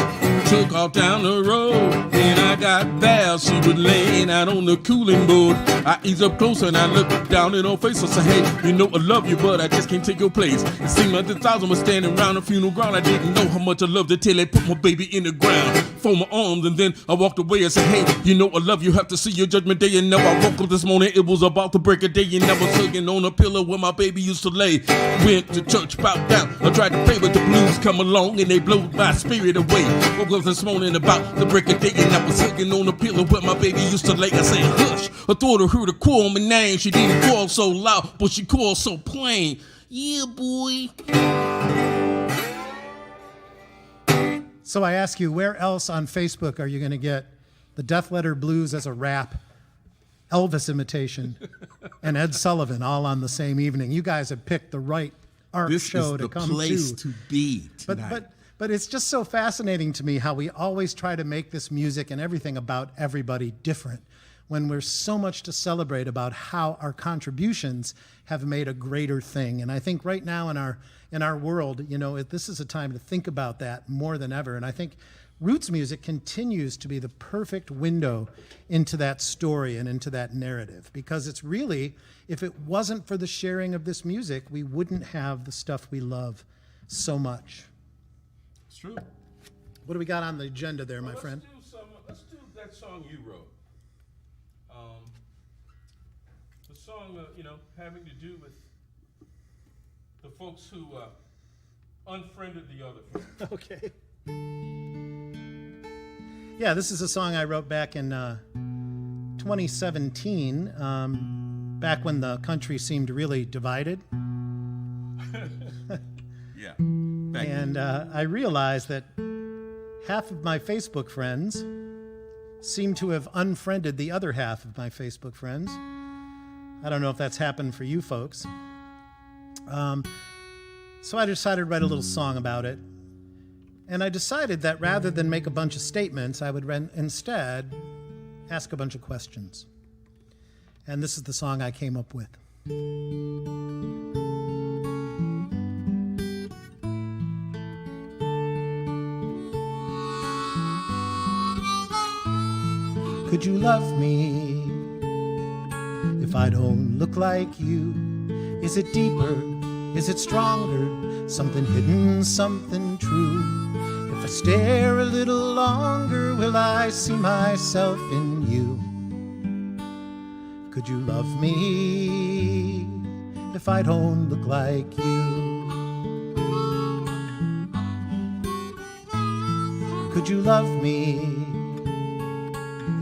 Speaker 3: took off down the road, and I got there, she was laying out on the cooling board. I ease up closer and I look down in her face, I say, hey, you know I love you, but I just can't take your place. It seemed like the 1,000 was standing around the funeral ground. I didn't know how much I loved it till they put my baby in the ground, for my arms, and then I walked away and said, hey, you know I love you, have to see your judgment day. And now I woke up this morning, it was about to break a day, and I was hugging on a pillow where my baby used to lay. Went to church, bowed down, I tried to pray, but the blues come along and they blew my spirit away. Woke up this morning about the break of day, and I was hugging on a pillow where my baby used to lay. I said, hush, I thought I heard her call my name. She didn't call so loud, but she called so plain. Yeah, boy.
Speaker 4: So I ask you, where else on Facebook are you going to get the Death Letter Blues as a rap, Elvis imitation, and Ed Sullivan all on the same evening? You guys have picked the right art show to come to.
Speaker 3: This is the place to be tonight.
Speaker 4: But it's just so fascinating to me how we always try to make this music and everything about everybody different, when there's so much to celebrate about how our contributions have made a greater thing. And I think right now in our world, you know, this is a time to think about that more than ever. And I think roots music continues to be the perfect window into that story and into that narrative, because it's really, if it wasn't for the sharing of this music, we wouldn't have the stuff we love so much.
Speaker 3: It's true.
Speaker 4: What do we got on the agenda there, my friend?
Speaker 3: Let's do that song you wrote. The song, you know, having to do with the folks who unfriended the other folks.
Speaker 4: Okay. Yeah, this is a song I wrote back in 2017, back when the country seemed really divided.
Speaker 3: Yeah. Thank you.
Speaker 4: And I realized that half of my Facebook friends seem to have unfriended the other half of my Facebook friends. I don't know if that's happened for you folks. So I decided to write a little song about it. And I decided that rather than make a bunch of statements, I would instead ask a bunch of questions. And this is the song I came up with. Could you love me if I don't look like you? Is it deeper? Is it stronger? Something hidden, something true. If I stare a little longer, will I see myself in you? Could you love me if I don't look like you? Could you love me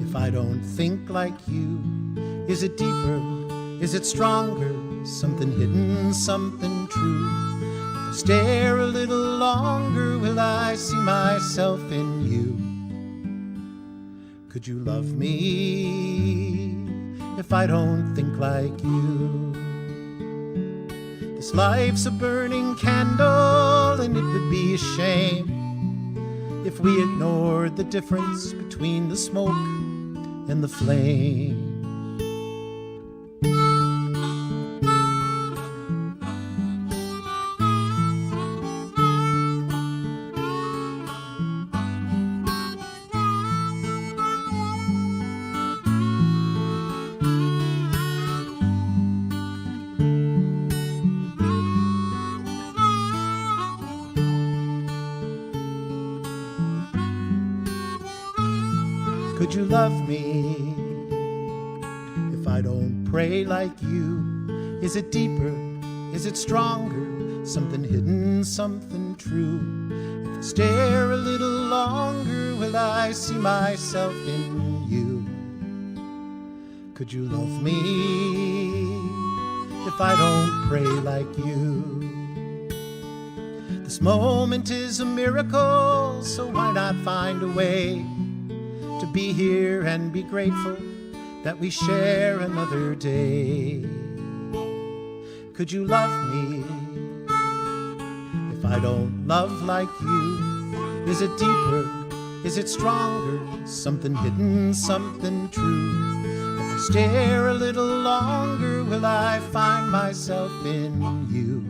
Speaker 4: if I don't think like you? Is it deeper? Is it stronger? Something hidden, something true. If I stare a little longer, will I see myself in you? Could you love me if I don't think like you? This life's a burning candle, and it would be a shame if we ignored the difference between the smoke and the flame. Could you love me if I don't pray like you? Is it deeper? Is it stronger? Something hidden, something true. If I stare a little longer, will I see myself in you? Could you love me if I don't pray like you? This moment is a miracle, so why not find a way to be here and be grateful that we share another day? Could you love me if I don't love like you? Is it deeper? Is it stronger? Something hidden, something true. If I stare a little longer, will I find myself in you?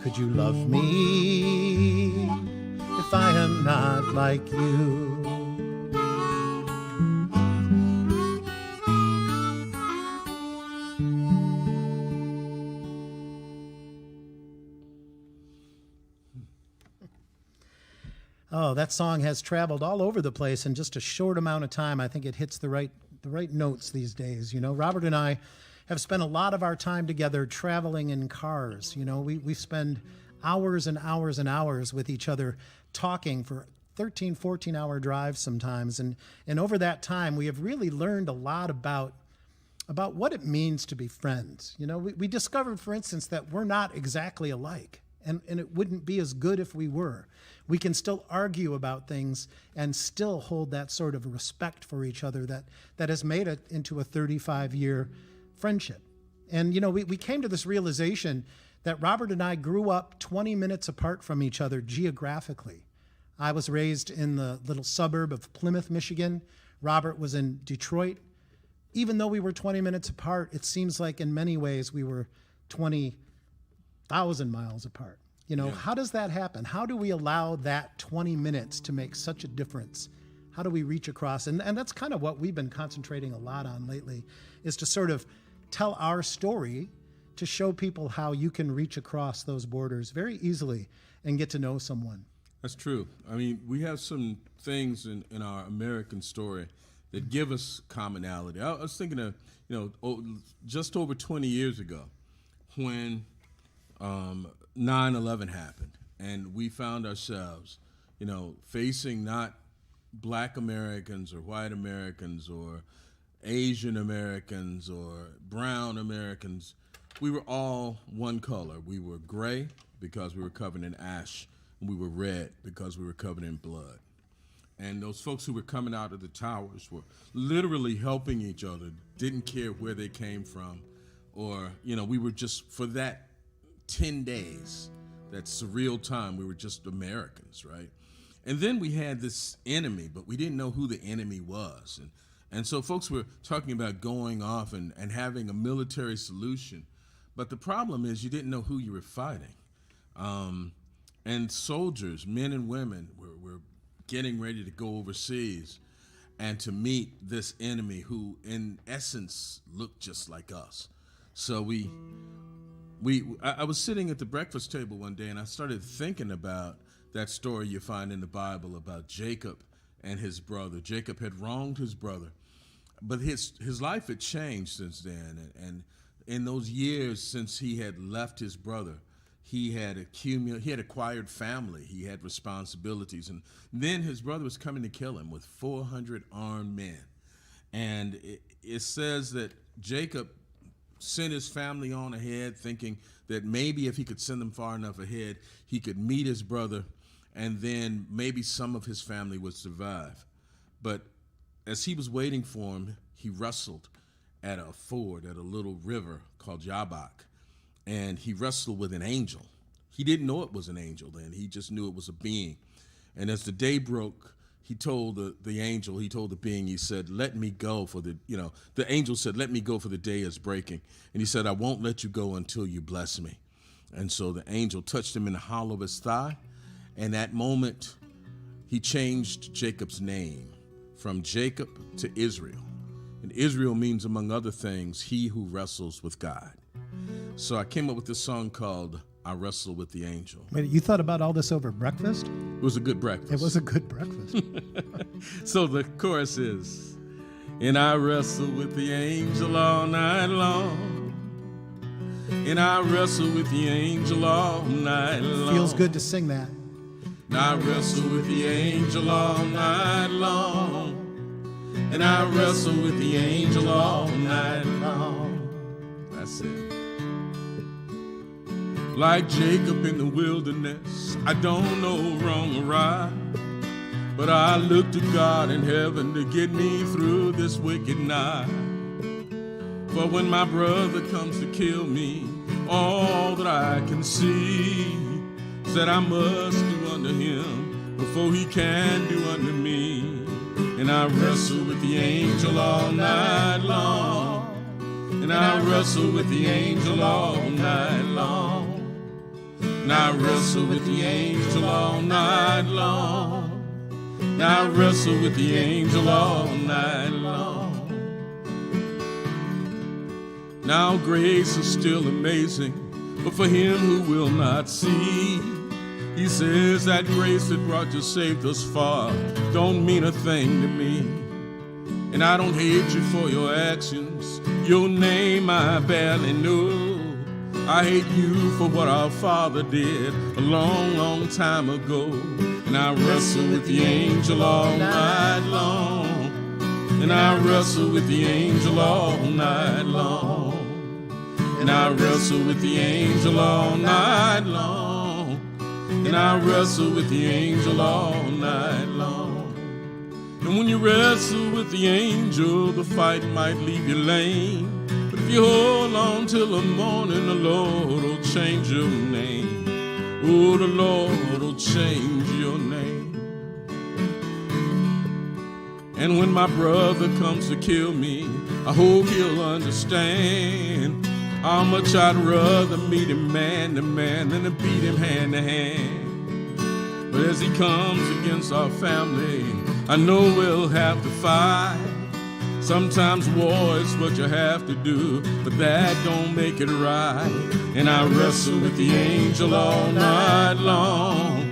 Speaker 4: Could you love me if I am not like you? Oh, that song has traveled all over the place in just a short amount of time. I think it hits the right notes these days. You know, Robert and I have spent a lot of our time together traveling in cars. You know, we spend hours and hours and hours with each other talking for 13, 14-hour drives sometimes. And over that time, we have really learned a lot about what it means to be friends. You know, we discovered, for instance, that we're not exactly alike. And it wouldn't be as good if we were. We can still argue about things and still hold that sort of respect for each other that has made it into a 35-year friendship. And, you know, we came to this realization that Robert and I grew up 20 minutes apart from each other geographically. I was raised in the little suburb of Plymouth, Michigan. Robert was in Detroit. Even though we were 20 minutes apart, it seems like in many ways we were 20,000 miles apart. You know, How does that happen? How do we allow that 20 minutes to make such a difference? How do we reach across? And that's kind of what we've been concentrating a lot on lately, is to sort of tell our story to show people how you can reach across those borders very easily and get to know someone.
Speaker 3: That's true. I mean, we have some things in our American story that give us commonality. I was thinking of, just over 20 years ago when 9/11 happened, and we found ourselves, facing not Black Americans or white Americans or Asian Americans or brown Americans. we were all one color. We were gray because we were covered in ash, and we were red because we were covered in blood. And those folks who were coming out of the towers were literally helping each other, didn't care where they came from, or, we were just, for that 10 days, that surreal time, we were just Americans, right? And then we had this enemy, but we didn't know who the enemy was. And so folks were talking about going off and having a military solution. But the problem is you didn't know who you were fighting. And soldiers, men and women, were getting ready to go overseas and to meet this enemy who, in essence, looked just like us. So I was sitting at the breakfast table one day, and I started thinking about that story you find in the Bible about Jacob and his brother. Jacob had wronged his brother, but his life had changed since then. And in those years since he had left his brother, he had acquired family, he had responsibilities, and then his brother was coming to kill him with 400 armed men. And it says that Jacob sent his family on ahead, thinking that maybe if he could send them far enough ahead, he could meet his brother, and then maybe some of his family would survive. But as he was waiting for him, he wrestled at a ford, at a little river called Jabbok, and he wrestled with an angel. He didn't know it was an angel then. He just knew it was a being. And as the day broke, he told the angel, he told the being, he said, let me go for the angel said, let me go for the day is breaking. And he said, I won't let you go until you bless me. And so the angel touched him in the hollow of his thigh. And that moment, he changed Jacob's name from Jacob to Israel. And Israel means, among other things, he who wrestles with God. So I came up with this song called I Wrestle with the Angel.
Speaker 4: Wait, you thought about all this over breakfast?
Speaker 3: It was a good breakfast.
Speaker 4: It was a good breakfast.
Speaker 3: So the chorus is, and I wrestle with the angel all night long. And I wrestle with the angel all night long.
Speaker 4: Feels good to sing that.
Speaker 3: And I wrestle with the angel all night long. And I wrestle with the angel all night long. That's it. Like Jacob in the wilderness, I don't know wrong or right, but I look to God in heaven to get me through this wicked night. For when my brother comes to kill me, all that I can see is that I must do unto him before he can do unto me. And I wrestle with the angel all night long. And I wrestle with the angel all night long. And I wrestle with the angel all night long. And I wrestle with the angel all night long. Now grace is still amazing, but for him who will not see, he says that grace that brought you safe thus far don't mean a thing to me. And I don't hate you for your actions, your name I barely know. I hate you for what our father did a long, long time ago. And I wrestle with the angel all night long. And I wrestle with the angel all night long. And I wrestle with the angel all night long. And I wrestle with the angel all night long. And when you wrestle with the angel, the fight might leave you lame. But if you hold on till the morning, the Lord will change your name. Oh, the Lord will change your name. And when my brother comes to kill me, I hope he'll understand how much I'd rather meet him man to man than to beat him hand to hand. But as he comes against our family, I know we'll have to fight. Sometimes war is what you have to do, but that don't make it right. And I wrestle with the angel all night long.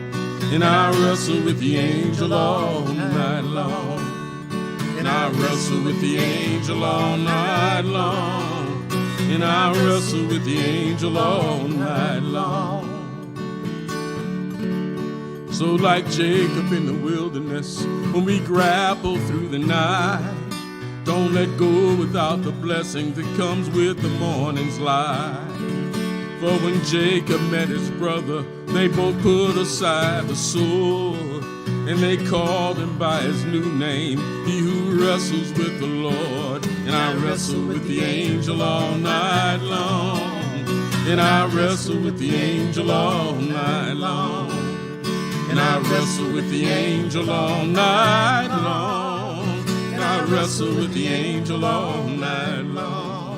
Speaker 3: And I wrestle with the angel all night long. And I wrestle with the angel all night long. And I wrestle with the angel all night long. So like Jacob in the wilderness, when we grapple through the night, Don't let go without the blessing that comes with the morning's light. For when Jacob met his brother, they both put aside the sword, and they called him by his new name, he who wrestles with the Lord. And I wrestle with the angel all night long. And I wrestle with the angel all night long. And I wrestle with the angel all night long. And I wrestle with the angel all night long.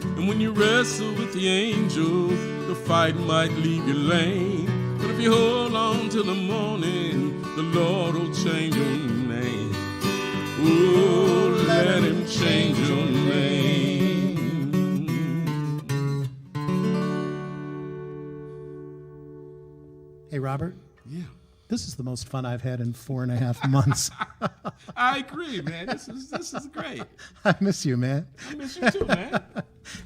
Speaker 3: And when you wrestle with the angel, the fight might leave you lame. But if you hold on till the morning, the Lord will change your name. Oh, let him change your name.
Speaker 4: Hey, Robert,
Speaker 3: Yeah.
Speaker 4: this is the most fun I've had in 4.5 months.
Speaker 3: I agree, man. This is great.
Speaker 4: I miss you, man.
Speaker 3: I miss you too, man.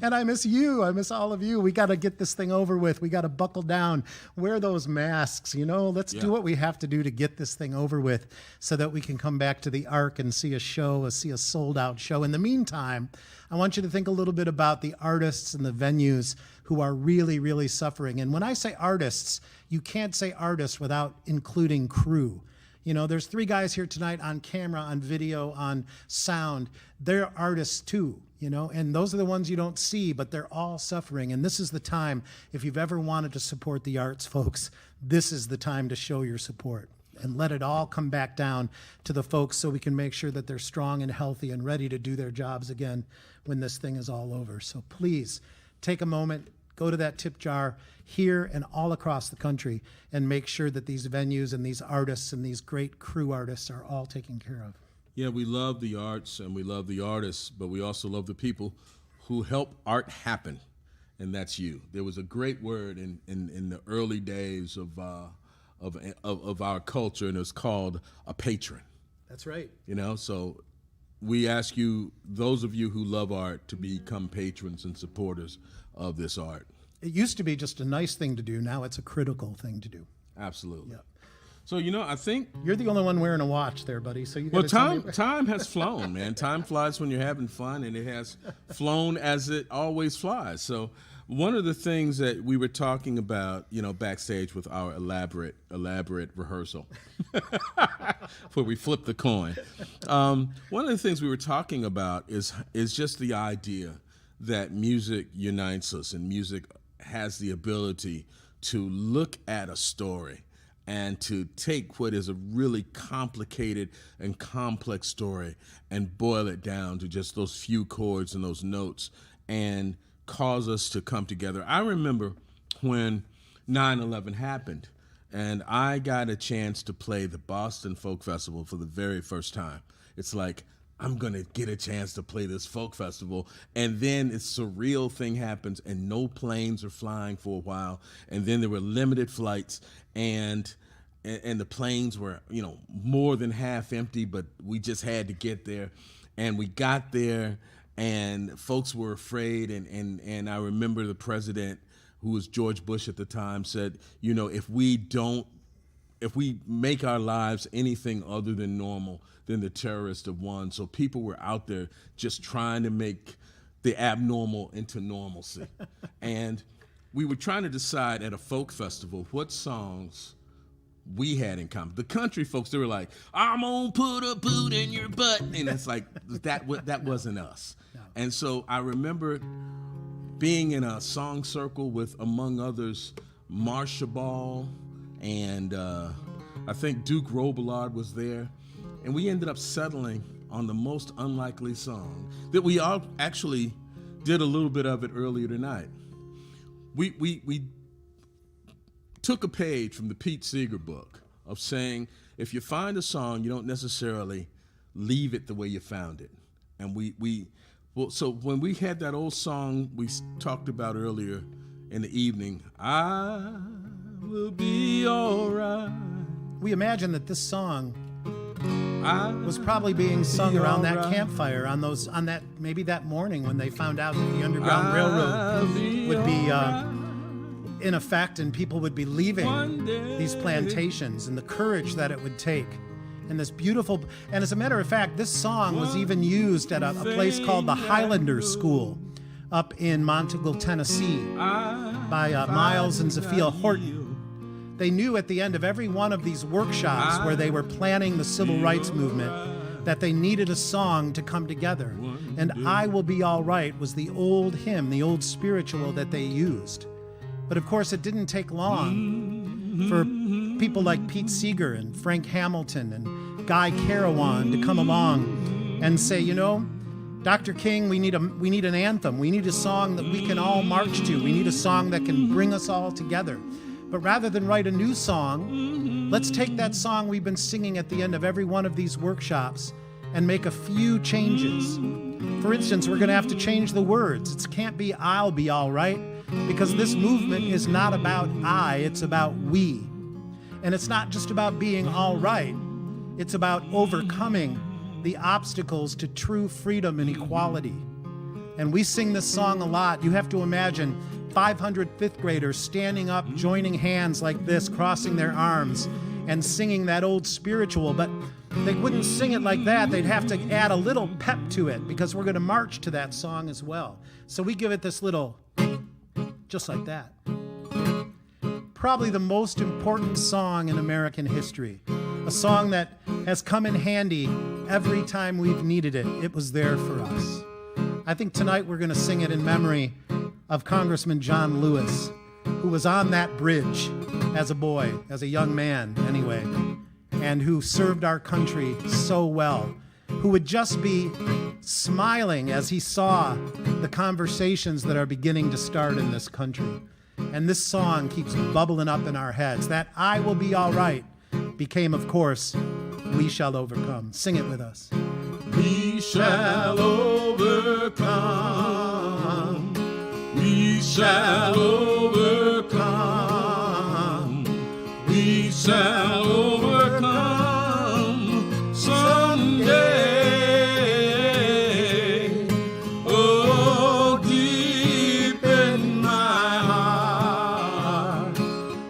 Speaker 4: And I miss you. I miss all of you. We got to get this thing over with. We got to buckle down, wear those masks, Let's do what we have to do to get this thing over with so that we can come back to the Ark and see a show, see a sold-out show. In the meantime, I want you to think a little bit about the artists and the venues who are really, really suffering. And when I say artists, you can't say artists without including crew. There's 3 guys here tonight on camera, on video, on sound. They're artists too, and those are the ones you don't see, but they're all suffering. And this is the time, if you've ever wanted to support the arts, folks, this is the time to show your support and let it all come back down to the folks so we can make sure that they're strong and healthy and ready to do their jobs again when this thing is all over. So please take a moment, go to that tip jar here and all across the country and make sure that these venues and these artists and these great crew artists are all taken care of.
Speaker 3: Yeah, we love the arts and we love the artists, but we also love the people who help art happen, and that's you. There was a great word in the early days of our culture, and it's called a patron.
Speaker 4: That's right.
Speaker 3: So we ask you, those of you who love art, to become patrons and supporters of this art.
Speaker 4: It used to be just a nice thing to do. Now it's a critical thing to do.
Speaker 3: Absolutely.
Speaker 4: Yep.
Speaker 3: So, I think...
Speaker 4: You're the only one wearing a watch there, buddy. So you. Well,
Speaker 3: time has flown, man. Time flies when you're having fun, and it has flown as it always flies. So one of the things that we were talking about, backstage with our elaborate rehearsal, where we flip the coin. One of the things we were talking about is just the idea that music unites us, and music has the ability to look at a story and to take what is a really complicated and complex story and boil it down to just those few chords and those notes and cause us to come together. I remember when 9/11 happened, and I got a chance to play the Boston Folk Festival for the very first time. It's like, I'm going to get a chance to play this folk festival. And then this surreal thing happens, and no planes are flying for a while. And then there were limited flights, and the planes were, more than half empty, but we just had to get there. And we got there, and folks were afraid. And I remember the president, who was George Bush at the time, said, if we make our lives anything other than normal, then the terrorists have won. So people were out there just trying to make the abnormal into normalcy. And we were trying to decide at a folk festival what songs we had in common. The country folks, they were like, I'm gonna put a boot in your butt. And it's like, that wasn't us. No. And so I remember being in a song circle with, among others, Marsha Ball, and I think Duke Robillard was there. And we ended up settling on the most unlikely song that we all actually did a little bit of it earlier tonight. We took a page from the Pete Seeger book of saying, if you find a song, you don't necessarily leave it the way you found it. And so when we had that old song we talked about earlier in the evening, I will be all right.
Speaker 4: We imagine that this song was probably being sung around that campfire on that maybe that morning when they found out that the Underground Railroad would be in effect and people would be leaving these plantations, and the courage that it would take And this beautiful, and as a matter of fact, this song was even used at a place called the Highlander School up in Monteagle, Tennessee, by Miles and Zafia Horton. They knew at the end of every one of these workshops where they were planning the civil rights movement that they needed a song to come together. And I Will Be All Right was the old hymn, the old spiritual that they used. But of course, it didn't take long for people like Pete Seeger and Frank Hamilton and Guy Carawan to come along and say, you know, Dr. King, we need an anthem. We need a song that we can all march to. We need a song that can bring us all together. But rather than write a new song, let's take that song we've been singing at the end of every one of these workshops and make a few changes. For instance, we're going to have to change the words. It can't be I'll be all right, because this movement is not about I, it's about we. And it's not just about being all right. It's about overcoming the obstacles to true freedom and equality. And we sing this song a lot. You have to imagine 500 fifth graders standing up, joining hands like this, crossing their arms, and singing that old spiritual. But they wouldn't sing it like that. They'd have to add a little pep to it, because we're going to march to that song as well. So we give it this little, just like that. Probably the most important song in American history. A song that has come in handy every time we've needed it. It was there for us. I think tonight we're going to sing it in memory of Congressman John Lewis, who was on that bridge as a boy, as a young man anyway, and who served our country so well, who would just be smiling as he saw the conversations that are beginning to start in this country. And this song keeps bubbling up in our heads. That I Will Be All Right became, of course, We Shall Overcome. Sing it with us.
Speaker 3: We shall overcome. We shall overcome. We shall overcome someday. Oh, deep in my heart,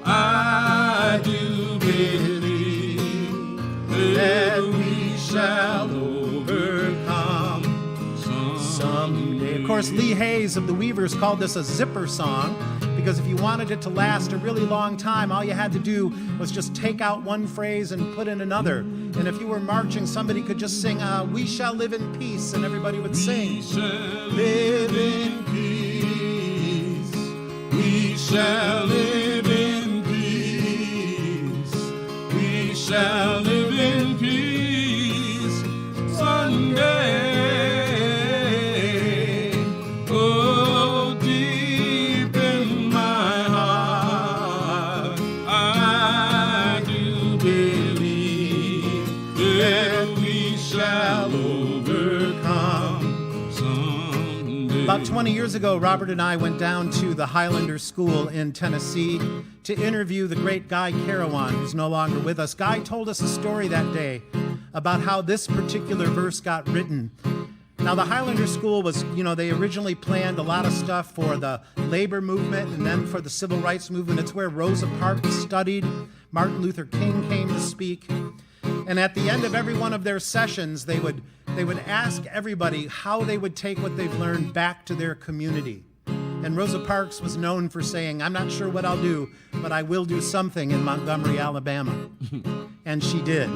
Speaker 3: I do believe that we shall overcome someday.
Speaker 4: Of course, Lee Hayes of the Weavers called this a zipper song, because if you wanted it to last a really long time, all you had to do was just take out one phrase and put in another. And if you were marching, somebody could just sing, We shall live in peace, and everybody would sing.
Speaker 3: We shall live in peace. We shall live in peace. We shall live in peace someday. Oh, deep in my heart, I do believe that we shall overcome someday.
Speaker 4: About 20 years ago, Robert and I went down to the Highlander School in Tennessee to interview the great Guy Carawan, who's no longer with us. Guy told us a story that day about how this particular verse got written. Now, the Highlander School was, they originally planned a lot of stuff for the labor movement and then for the civil rights movement. It's where Rosa Parks studied. Martin Luther King came to speak. And at the end of every one of their sessions, they would ask everybody how they would take what they've learned back to their community. And Rosa Parks was known for saying, I'm not sure what I'll do, but I will do something in Montgomery, Alabama. And she did.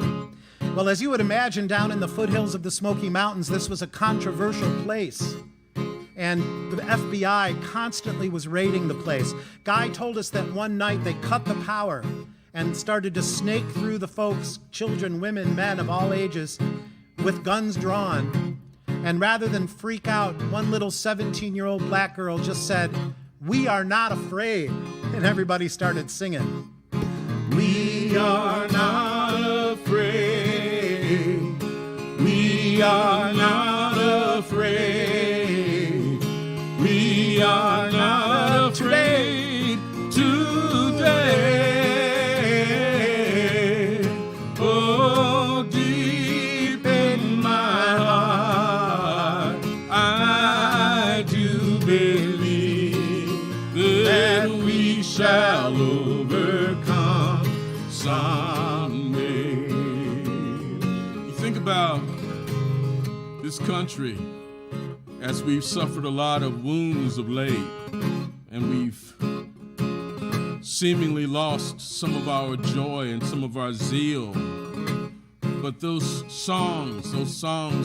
Speaker 4: Well, as you would imagine, down in the foothills of the Smoky Mountains, this was a controversial place. And the FBI constantly was raiding the place. Guy told us that one night they cut the power and started to snake through the folks, children, women, men of all ages, with guns drawn. And rather than freak out, one little 17-year-old black girl just said, "We are not afraid." And everybody started singing.
Speaker 3: We are not afraid. We are not afraid. We are not afraid today. Oh, deep in my heart, I do believe that we shall overcome someday. about this country as we've suffered a lot of wounds of late, and we've seemingly lost some of our joy and some of our zeal. But those songs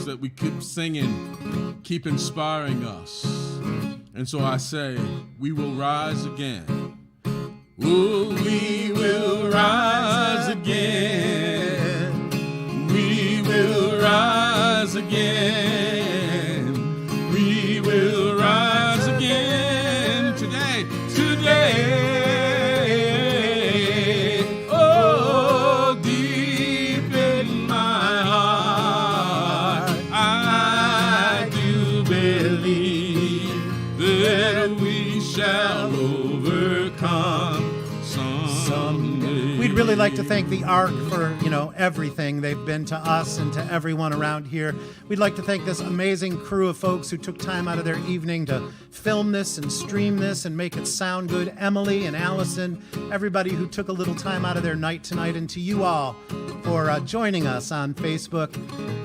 Speaker 3: that we keep singing, keep inspiring us. And so I say, we will rise again. Oh, we will rise again. We will rise again. We will rise again today. Oh, deep in my heart, I do believe that we shall overcome someday.
Speaker 4: We'd really like to thank the ARC for, everything they've been to us and to everyone around here. We'd like to thank this amazing crew of folks who took time out of their evening to film this and stream this and make it sound good. Emily and Allison, everybody who took a little time out of their night tonight, and to you all for joining us on Facebook.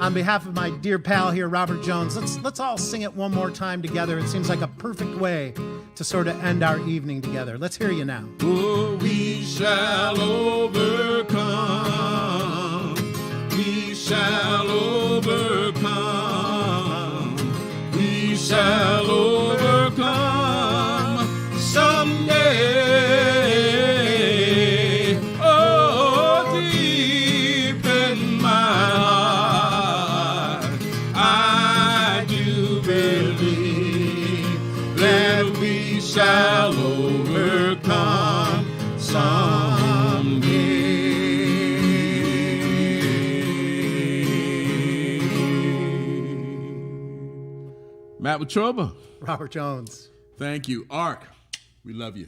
Speaker 4: On behalf of my dear pal here, Robert Jones, let's all sing it one more time together. It seems like a perfect way to sort of end our evening together. Let's hear you now.
Speaker 3: Oh, we shall overcome. We shall overcome. We shall overcome someday. Oh, deep in my heart, I do believe that we shall overcome someday. Matt Watroba.
Speaker 4: Robert Jones.
Speaker 3: Thank you. ARC, we love you.